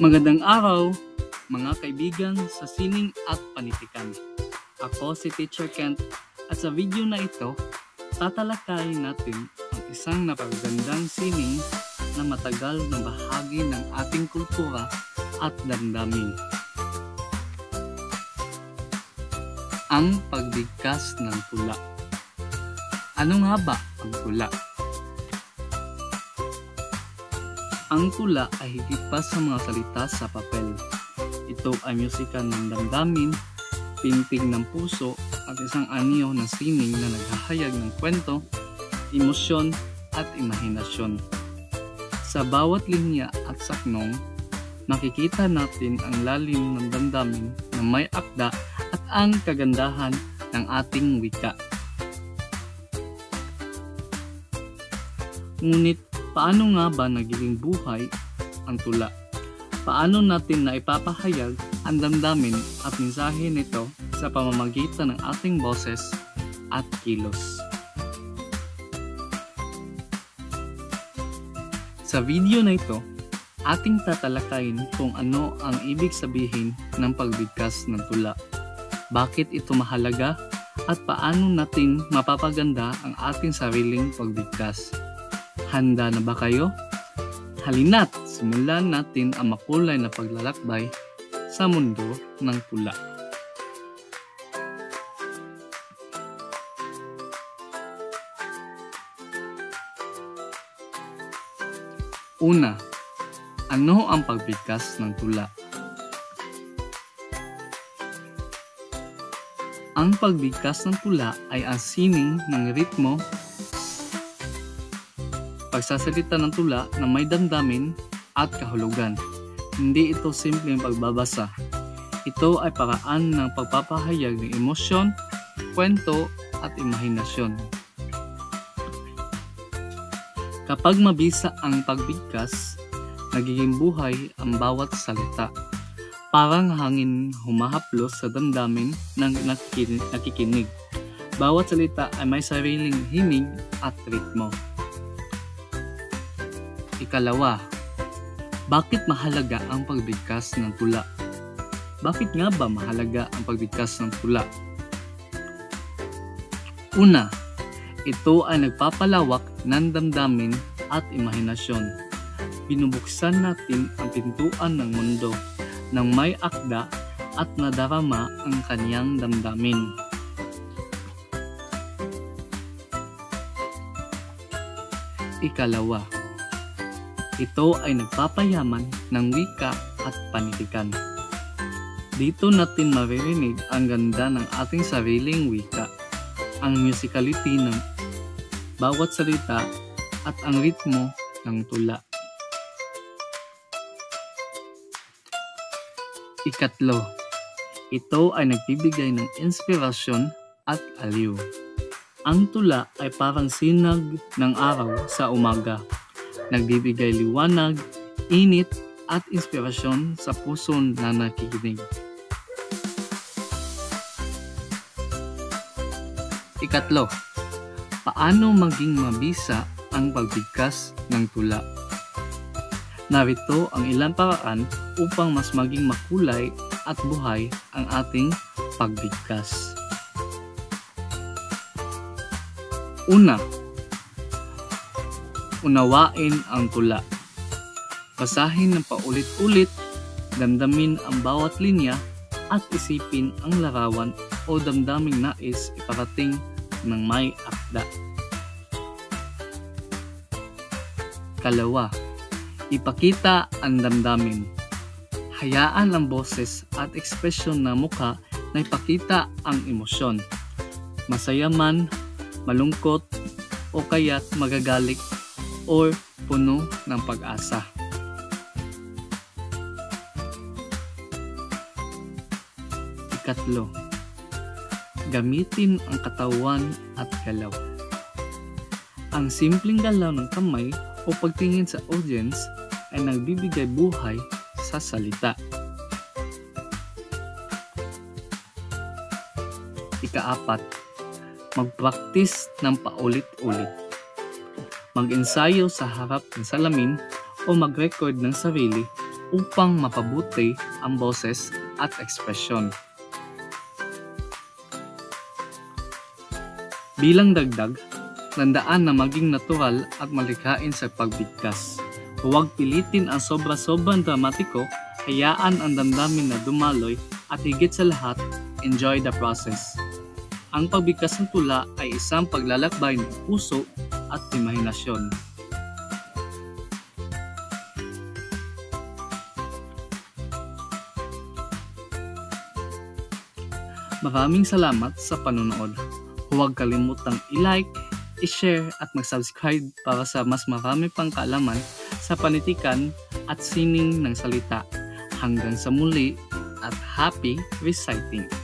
Magandang araw, mga kaibigan sa Sining at Panitikan. Ako si Teacher Kent at sa video na ito, tatalakayin natin ang isang napakagandang sining na matagal na bahagi ng ating kultura at damdamin. Ang pagbigkas ng tula. Ano nga ba ang tula? Ang tula ay higit pa sa mga salita sa papel. Ito ay musika ng damdamin, pintig ng puso at isang anyo ng sining na naghahayag ng kwento, emosyon at imahinasyon. Sa bawat linya at saknong, makikita natin ang lalim ng damdamin na may akda at ang kagandahan ng ating wika. Ngunit paano nga ba nagiging buhay ang tula? Paano natin naipapahayag ang damdamin at mensahe nito sa pamamagitan ng ating boses at kilos? Sa video na ito, ating tatalakayin kung ano ang ibig sabihin ng pagbigkas ng tula, bakit ito mahalaga, at paano natin mapapaganda ang ating sariling pagbigkas. Handa na ba kayo? Halina't simulan natin ang makulay na paglalakbay sa mundo ng tula. Una, ano ang pagbigkas ng tula? Ang pagbigkas ng tula ay ang sining ng ritmo, pagsasalita ng tula na may damdamin at kahulugan. Hindi ito simpleng pagbabasa. Ito ay paraan ng pagpapahayag ng emosyon, kwento at imahinasyon. Kapag mabisa ang pagbigkas, nagiging buhay ang bawat salita. Parang hangin humahaplos sa damdamin ng nakikinig. Bawat salita ay may sariling himig at ritmo. Ikalawa, bakit mahalaga ang pagbigkas ng tula? Bakit nga ba mahalaga ang pagbigkas ng tula? Una, ito ay nagpapalawak ng damdamin at imahinasyon. Binubuksan natin ang pintuan ng mundo nang may akda at nadarama ang kaniyang damdamin. Ikalawa, ito ay nagpapayaman ng wika at panitikan. Dito natin maririnig ang ganda ng ating sariling wika, ang musicality ng bawat salita at ang ritmo ng tula. Ikatlo, ito ay nagbibigay ng inspirasyon at aliw. Ang tula ay parang sinag ng araw sa umaga. Nagbibigay liwanag, init at inspirasyon sa puso na nakikinig. Ikatlo, paano maging mabisa ang pagbigkas ng tula? Narito ang ilang paraan upang mas maging makulay at buhay ang ating pagbigkas. Una, unawain ang tula. Basahin ng paulit-ulit, damdamin ang bawat linya at isipin ang larawan o damdaming nais iparating ng may akda. Kalawa, ipakita ang damdamin. Hayaan ang boses at ekspresyon ng mukha na ipakita ang emosyon. Masaya man, malungkot, o kaya't magagalit or puno ng pag-asa. Ikatlo, gamitin ang katawan at galaw. Ang simpleng galaw ng kamay o pagtingin sa audience ay nagbibigay buhay sa salita. Ikaapat, mag-practice ng paulit-ulit. Mag-ensayo sa harap ng salamin o mag-record ng sarili upang mapabuti ang boses at ekspresyon. Bilang dagdag, tandaan na maging natural at malikhain sa pagbigkas. Huwag pilitin ang sobra-sobrang dramatiko, hayaan ang damdamin na dumaloy at higit sa lahat, enjoy the process. Ang pagbigkas ng tula ay isang paglalakbay ng puso at imahinasyon. Maraming salamat sa panonood. Huwag kalimutang i-like, i-share at mag-subscribe para sa mas marami pang kaalaman sa panitikan at sining ng salita. Hanggang sa muli at happy reciting!